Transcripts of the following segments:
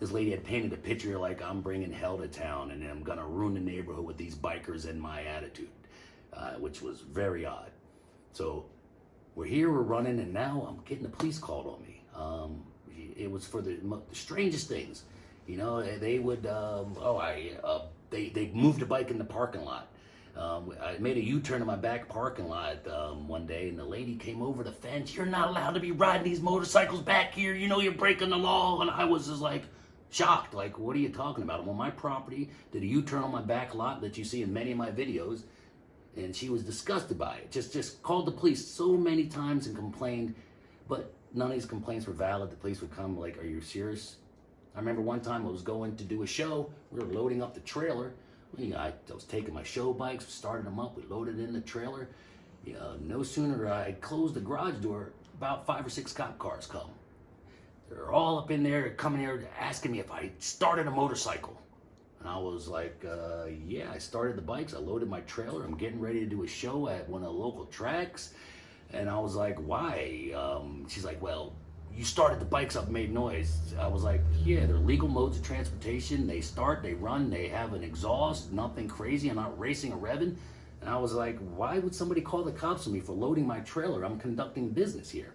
this lady had painted a picture like I'm bringing hell to town and I'm gonna ruin the neighborhood with these bikers and my attitude, which was very odd. So we're here, we're running, and now I'm getting the police called on me. It was for the strangest things. You know, they would, they moved a bike in the parking lot. I made a U-turn in my back parking lot one day, and the lady came over the fence. "You're not allowed to be riding these motorcycles back here. You know you're breaking the law." And I was just like shocked. Like, what are you talking about? I'm on my property, did a U-turn on my back lot that you see in many of my videos, and she was disgusted by it. Just called the police so many times and complained, but none of these complaints were valid. The police would come like, "Are you serious?" I remember one time I was going to do a show. We were loading up the trailer. I was taking my show bikes, started them up, we loaded in the trailer. No sooner I closed the garage door, about 5 or 6 cop cars come. They're all up in there, coming here, asking me if I started a motorcycle. And I was like, yeah, I started the bikes, I loaded my trailer, I'm getting ready to do a show at one of the local tracks. And I was like, why? She's like, well, you started the bikes up, made noise. I was like, yeah, they're legal modes of transportation. They start, they run, they have an exhaust, nothing crazy. I'm not racing or revving. And I was like, why would somebody call the cops on me for loading my trailer? I'm conducting business here.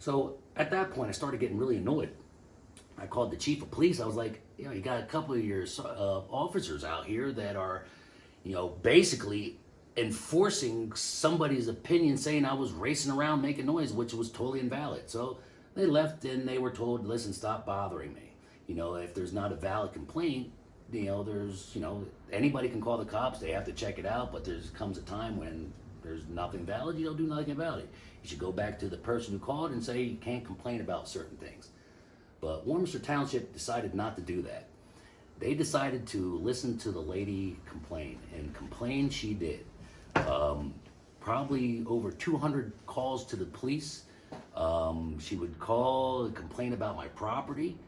So at that point, I started getting really annoyed. I called the chief of police. I was like, you got a couple of your officers out here that are, basically enforcing somebody's opinion, saying I was racing around making noise, which was totally invalid. So they left and they were told, listen, stop bothering me. If there's not a valid complaint, there's, anybody can call the cops. They have to check it out, but there comes a time when there's nothing valid. You don't do nothing about it. You should go back to the person who called and say you can't complain about certain things. But Warminster Township decided not to do that. They decided to listen to the lady complain, and complain she did. Probably over 200 calls to the police. She would call and complain about my property.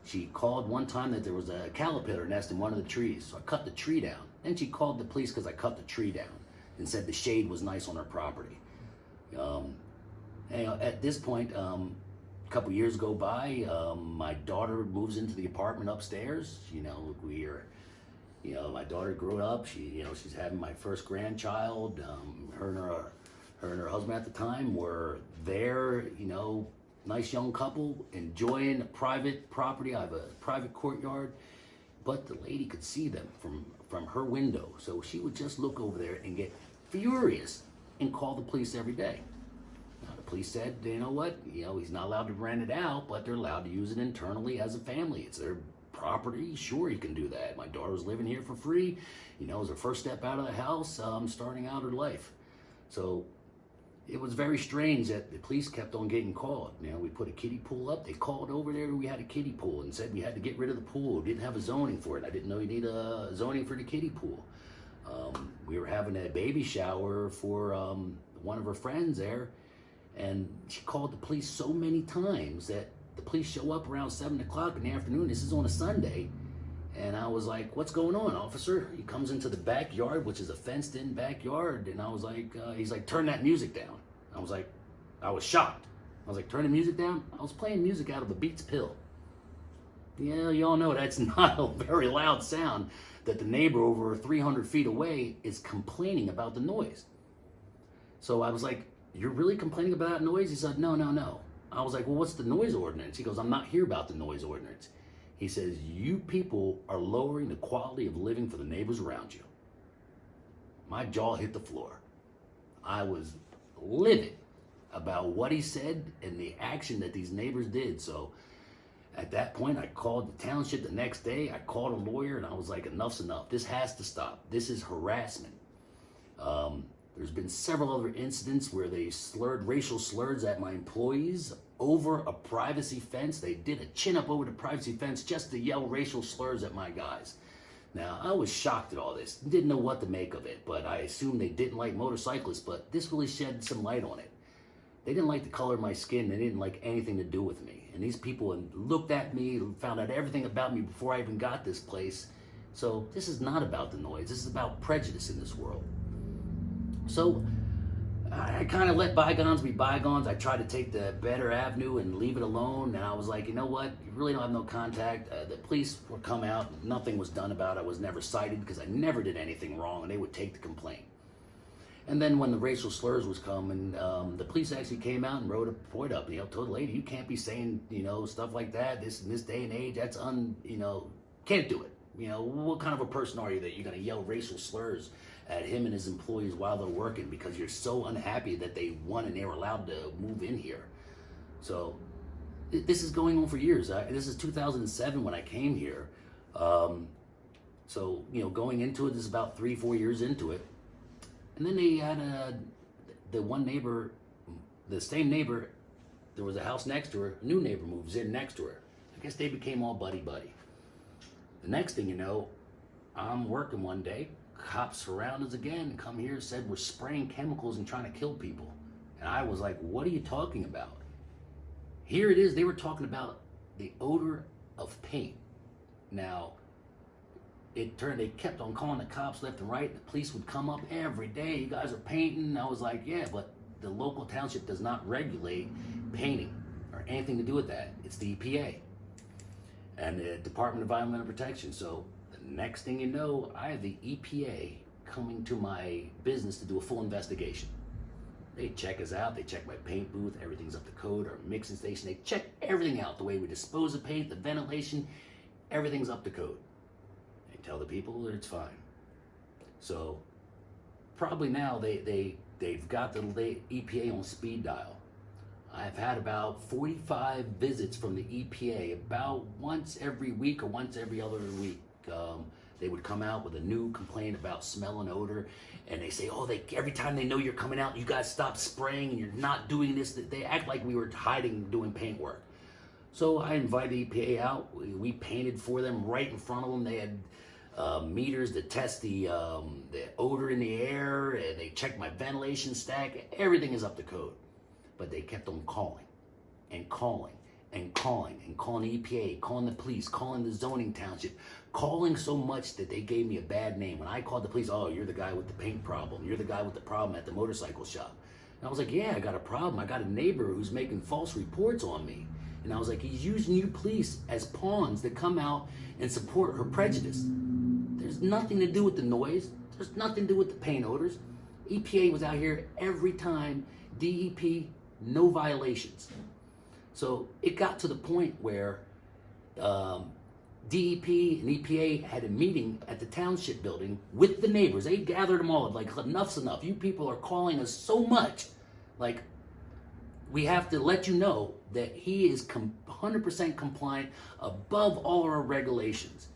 She called one time that there was a caterpillar nest in one of the trees, so I cut the tree down. Then she called the police because I cut the tree down and said the shade was nice on her property. At this point, a couple years go by, my daughter moves into the apartment upstairs. My daughter grew up. She's having my first grandchild. Her and her husband at the time were there. Nice young couple enjoying a private property. I have a private courtyard, but the lady could see them from her window. So she would just look over there and get furious and call the police every day. The police said, you know what? He's not allowed to rent it out, but they're allowed to use it internally as a family. It's their property. Sure, you can do that. My daughter was living here for free. It was her first step out of the house, starting out her life. So it was very strange that the police kept on getting called. We put a kiddie pool up. They called over there. We had a kiddie pool and said we had to get rid of the pool. We didn't have a zoning for it. I didn't know you need a zoning for the kiddie pool. We were having a baby shower for one of her friends there, and she called the police so many times that the police show up around 7 o'clock in the afternoon. This is on a Sunday. And I was like, what's going on, officer? He comes into the backyard, which is a fenced-in backyard. And I was like, he's like, turn that music down. I was shocked. I was like, turn the music down? I was playing music out of a Beats pill. Yeah, you all know that's not a very loud sound, that the neighbor over 300 feet away is complaining about the noise. So I was like, you're really complaining about that noise? He said, no. I was like, well, what's the noise ordinance? He goes, I'm not here about the noise ordinance. He says, you people are lowering the quality of living for the neighbors around you. My jaw hit the floor. I was livid about what he said and the action that these neighbors did. So at that point, I called the township the next day. I called a lawyer and I was like, enough's enough. This has to stop. This is harassment. There's been several other incidents where they slurred racial slurs at my employees over a privacy fence. They did a chin up over the privacy fence just to yell racial slurs at my guys. Now, I was shocked at all this. Didn't know what to make of it, but I assumed they didn't like motorcyclists, but this really shed some light on it. They didn't like the color of my skin. They didn't like anything to do with me. And these people looked at me, found out everything about me before I even got this place. So this is not about the noise. This is about prejudice in this world. So I kind of let bygones be bygones. I tried to take the better avenue and leave it alone. And I was like, you know what? You really don't have no contact. The police were come out. Nothing was done about it. I was never cited because I never did anything wrong, and they would take the complaint. And then when the racial slurs was coming, the police actually came out and wrote a report up. Told the lady, you can't be saying stuff like that. In this day and age, that's can't do it. What kind of a person are you that you're gonna yell racial slurs at him and his employees while they're working because you're so unhappy that they won and they were allowed to move in here? So this is going on for years. This is 2007 when I came here. So going into it, this is about 3-4 years into it. And then they had the one neighbor, the same neighbor, there was a house next to her, a new neighbor moves in next to her. I guess they became all buddy-buddy. The next thing you know, I'm working one day, cops surround us again and come here and said we're spraying chemicals and trying to kill people. And I was like, what are you talking about? Here it is, they were talking about the odor of paint. Now, they kept on calling the cops left and right. The police would come up every day. You guys are painting. I was like, yeah, but the local township does not regulate painting or anything to do with that. It's the EPA and the Department of Environmental Protection. So the next thing you know, I have the EPA coming to my business to do a full investigation. They check us out. They check my paint booth. Everything's up to code. Our mixing station. They check everything out. The way we dispose of paint, the ventilation, everything's up to code. Tell the people that it's fine. So probably now they've got the EPA on speed dial. I've had about 45 visits from the EPA about once every week or once every other week. They would come out with a new complaint about smell and odor, and they say, every time they know you're coming out, you guys stop spraying and you're not doing this. They act like we were hiding doing paint work. So I invited the EPA out. We painted for them right in front of them. They had meters to test the odor in the air, and they checked my ventilation stack. Everything is up to code. But they kept on calling and calling and calling and calling the EPA, calling the police, calling the zoning township, calling so much that they gave me a bad name. When I called the police, you're the guy with the paint problem. You're the guy with the problem at the motorcycle shop. And I was like, yeah, I got a problem. I got a neighbor who's making false reports on me. And I was like, he's using you police as pawns to come out and support her prejudice. There's nothing to do with the noise. There's nothing to do with the paint odors. EPA was out here every time. DEP, no violations. So it got to the point where DEP and EPA had a meeting at the township building with the neighbors. They gathered them all, like, enough's enough. You people are calling us so much. Like, we have to let you know that he is 100% compliant above all our regulations.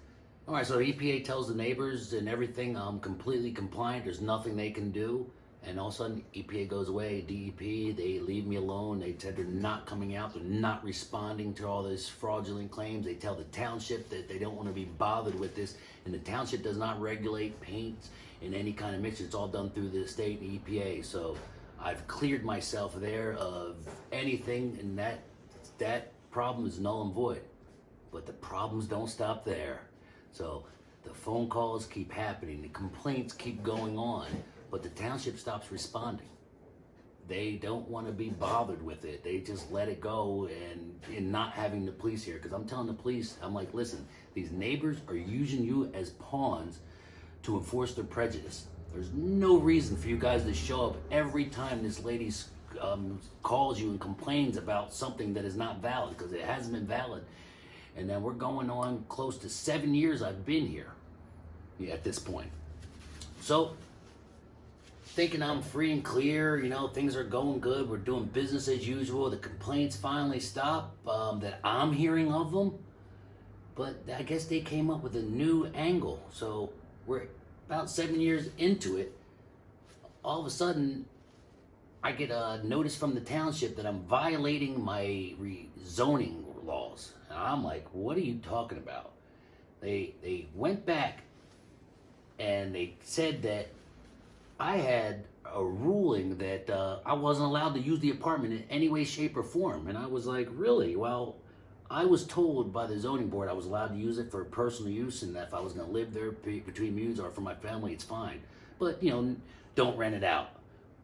All right, so EPA tells the neighbors and everything, I'm completely compliant. There's nothing they can do. And all of a sudden, EPA goes away. DEP, they leave me alone. They said they're not coming out. They're not responding to all these fraudulent claims. They tell the township that they don't want to be bothered with this. And the township does not regulate paints in any kind of mixture. It's all done through the state and EPA. So I've cleared myself there of anything, and that problem is null and void. But the problems don't stop there. So the phone calls keep happening, the complaints keep going on, but the township stops responding. They don't want to be bothered with it. They just let it go and not having the police here. Because I'm telling the police, I'm like, listen, these neighbors are using you as pawns to enforce their prejudice. There's no reason for you guys to show up every time this lady calls you and complains about something that is not valid, because it hasn't been valid. And then we're going on close to 7 years I've been here at this point. So, thinking I'm free and clear, things are going good. We're doing business as usual. The complaints finally stop that I'm hearing of them. But I guess they came up with a new angle. So we're about 7 years into it. All of a sudden, I get a notice from the township that I'm violating my zoning laws. And I'm like, what are you talking about? They went back and they said that I had a ruling that I wasn't allowed to use the apartment in any way, shape, or form. And I was like, really? Well, I was told by the zoning board I was allowed to use it for personal use, and that if I was going to live there between meetings or for my family, it's fine. But, don't rent it out.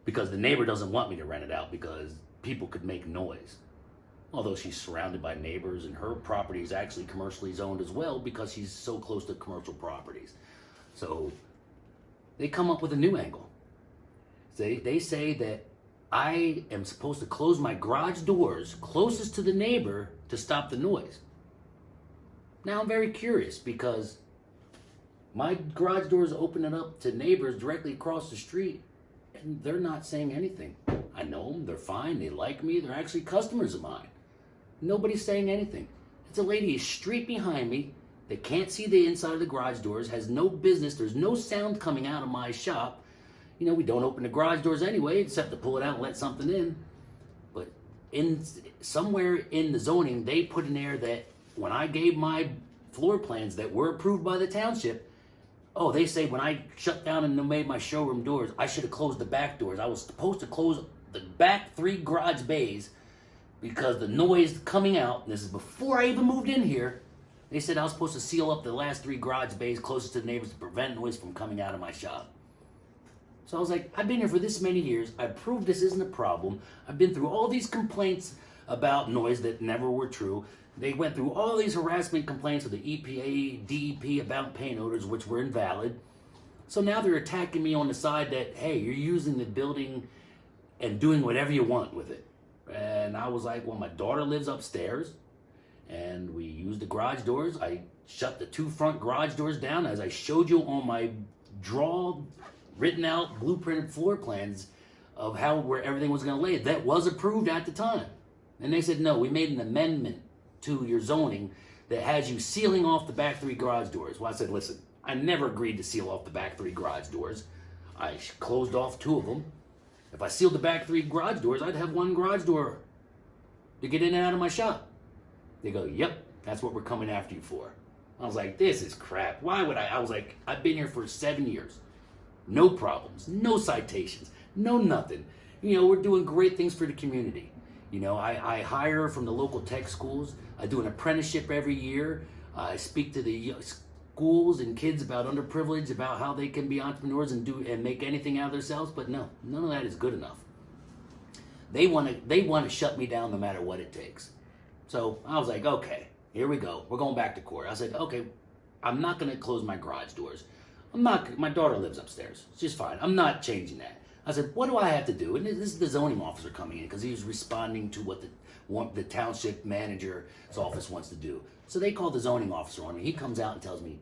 because the neighbor doesn't want me to rent it out because people could make noise. Although she's surrounded by neighbors, and her property is actually commercially zoned as well because she's so close to commercial properties. So they come up with a new angle. They say that I am supposed to close my garage doors closest to the neighbor to stop the noise. Now I'm very curious because my garage door is opening up to neighbors directly across the street, and they're not saying anything. I know them, they're fine, they like me, they're actually customers of mine. Nobody's saying anything. It's a lady a street behind me that can't see the inside of the garage doors, has no business, there's no sound coming out of my shop. You know, we don't open the garage doors anyway, except to pull it out and let something in. But somewhere in the zoning, they put in there that when I gave my floor plans that were approved by the township, they say when I shut down and made my showroom doors, I should have closed the back doors. I was supposed to close the back 3 garage bays because the noise coming out, and this is before I even moved in here, they said I was supposed to seal up the last 3 garage bays closest to the neighbors to prevent noise from coming out of my shop. So I was like, I've been here for this many years. I've proved this isn't a problem. I've been through all these complaints about noise that never were true. They went through all these harassment complaints with the EPA, DEP about paint odors, which were invalid. So now they're attacking me on the side that, hey, you're using the building and doing whatever you want with it. And I was like, well, my daughter lives upstairs, and we use the garage doors. I shut the 2 front garage doors down, as I showed you on my written out, blueprinted floor plans of where everything was going to lay. That was approved at the time. And they said, no, we made an amendment to your zoning that has you sealing off the back 3 garage doors. Well, I said, listen, I never agreed to seal off the back 3 garage doors. I closed off 2 of them. If I sealed the back 3 garage doors, I'd have 1 garage door to get in and out of my shop. They go, yep, that's what we're coming after you for. I was like, this is crap. Why would I was like, I've been here for 7 years. No problems, no citations, no nothing. You know, we're doing great things for the community. You know, I hire from the local tech schools. I do an apprenticeship every year. I speak to the schools and kids about underprivileged, about how they can be entrepreneurs and make anything out of themselves. But no, none of that is good enough. They want to shut me down no matter what it takes. So I was like, okay, here we go. We're going back to court. I said, okay, I'm not going to close my garage doors. My daughter lives upstairs. She's fine. I'm not changing that. I said, what do I have to do? And this is the zoning officer coming in because he was responding to what the township manager's office wants to do. So they called the zoning officer on me. He comes out and tells me,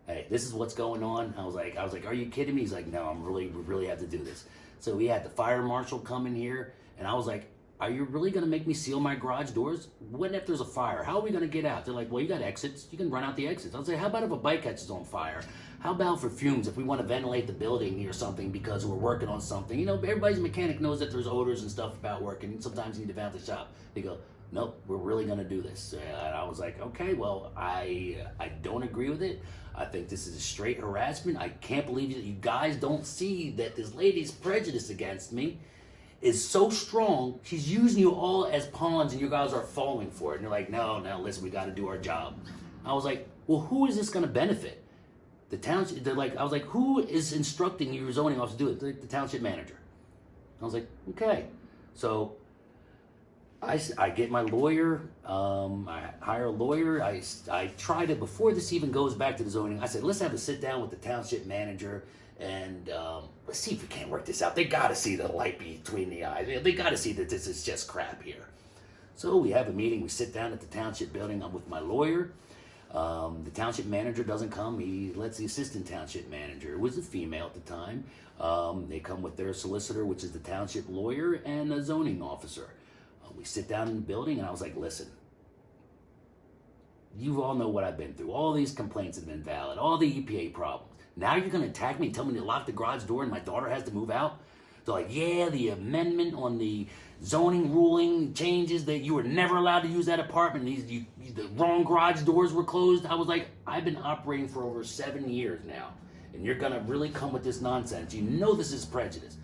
hey, this is what's going on. I was like, are you kidding me? He's like, no, we really have to do this. So we had the fire marshal come in here, and I was like, are you really going to make me seal my garage doors? What if there's a fire? How are we going to get out? They're like, well, you got exits. You can run out the exits. I was like, how about if a bike catches on fire? How about for fumes if we want to ventilate the building or something because we're working on something? You know, everybody's mechanic knows that there's odors and stuff about working. Sometimes you need to ventilate the shop. They go, nope, we're really going to do this. And I was like, okay, well, I don't agree with it. I think this is a straight harassment. I can't believe you guys don't see that this lady's prejudice against me is so strong. She's using you all as pawns and you guys are falling for it. And you're like, no, listen, we got to do our job. I was like, well, who is this going to benefit? The township, I was like, who is instructing your zoning office to do it? The township manager. I was like, okay. So I get my lawyer, I hire a lawyer. I try to, before this even goes back to the zoning, I said, let's have a sit down with the township manager and let's see if we can't work this out. They got to see the light between the eyes. They got to see that this is just crap here. So we have a meeting. We sit down at the township building. I'm with my lawyer. The township manager doesn't come. He lets the assistant township manager, who was a female at the time, they come with their solicitor, which is the township lawyer, and a zoning officer. We sit down in the building, and I was like, listen, you all know what I've been through. All these complaints have been valid, all the EPA problems. Now you're going to attack me and tell me to lock the garage door and my daughter has to move out? They're like, yeah, the amendment on the zoning ruling changes that you were never allowed to use that apartment. The wrong garage doors were closed. I was like, I've been operating for over 7 years now, and you're going to really come with this nonsense. You know this is prejudice.